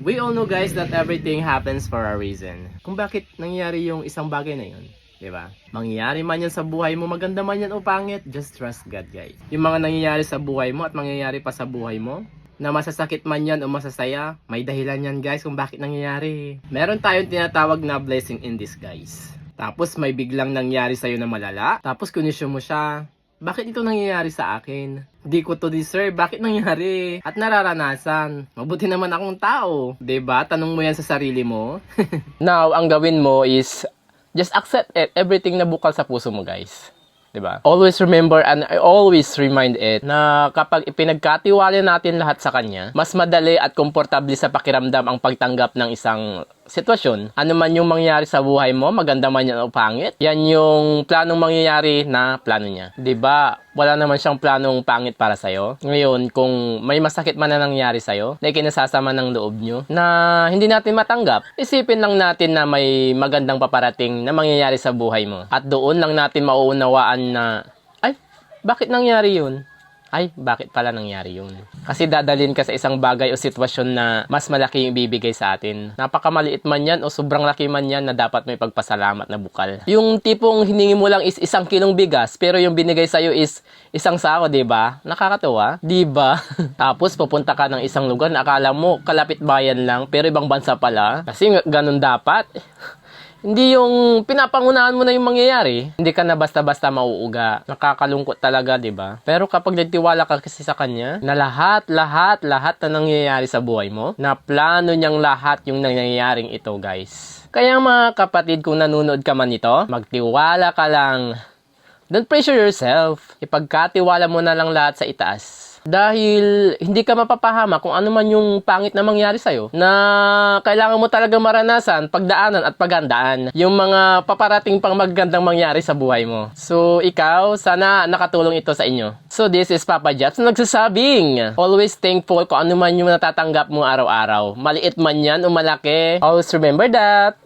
We all know guys that everything happens for a reason. Kung bakit nangyayari yung isang bagay na yun, di ba? Mangyayari man yan sa buhay mo, maganda man yan o pangit, just trust God guys. Yung mga nangyayari sa buhay mo at mangyayari pa sa buhay mo, na masasakit man yan o masasaya, may dahilan yan guys kung bakit nangyayari. Meron tayong tinatawag na blessing in disguise. Tapos may biglang nangyari sa'yo na malala, tapos kunisyon mo siya, bakit ito nangyayari sa akin? Di ko to deserve. Bakit nangyari? At nararanasan. Mabuti naman akong tao. 'Di ba? Tanong mo yan sa sarili mo. Now, ang gawin mo is just accept it. Everything na bukal sa puso mo, guys. 'Di ba? Always remember and I always remind it na kapag ipinagkatiwala natin lahat sa Kanya, mas madali at komportable sa pakiramdam ang pagtanggap ng isang sitwasyon. Ano man yung mangyayari sa buhay mo, maganda man yan o pangit, yan yung planong mangyayari na plano niya. 'Di ba? Wala naman siyang planong pangit para sa'yo. Ngayon, kung may masakit man na nangyari sa'yo, na ikinasasama ng loob nyo, na hindi natin matanggap, isipin lang natin na may magandang paparating na mangyayari sa buhay mo. At doon lang natin mauunawaan na, ay, bakit nangyari yun? Ay, bakit pala nangyari yun? Kasi dadalhin ka sa isang bagay o sitwasyon na mas malaki yung ibibigay sa atin. Napakamaliit man yan o sobrang laki man yan na dapat may pagpasalamat na bukal. Yung tipong hiningi mo lang is 1 kilong bigas, pero yung binigay sa'yo is 1 sako, diba? Nakakatuwa, diba? Tapos pupunta ka ng isang lugar na akala mo kalapit bayan lang, pero ibang bansa pala. Kasi ganun dapat. Hindi yung pinapangunahan mo na yung mangyayari. Hindi ka na basta-basta mauuga. Nakakalungkot talaga, di ba? Pero kapag nagtiwala ka kasi sa Kanya, na lahat na nangyayari sa buhay mo, na plano niyang lahat yung nangyayaring ito, guys. Kaya mga kapatid, kung nanonood ka man nito, magtiwala ka lang. Don't pressure yourself. Ipagkatiwala mo na lang lahat sa itaas. Dahil hindi ka mapapahama kung ano man yung pangit na mangyari sa'yo na kailangan mo talaga maranasan, pagdaanan at paghandaan yung mga paparating pang magandang mangyari sa buhay mo. So ikaw, sana nakatulong ito sa inyo. So this is Papa Japs nagsasabing, always thankful kung ano man yung natatanggap mo araw-araw. Maliit man yan o malaki, always remember that.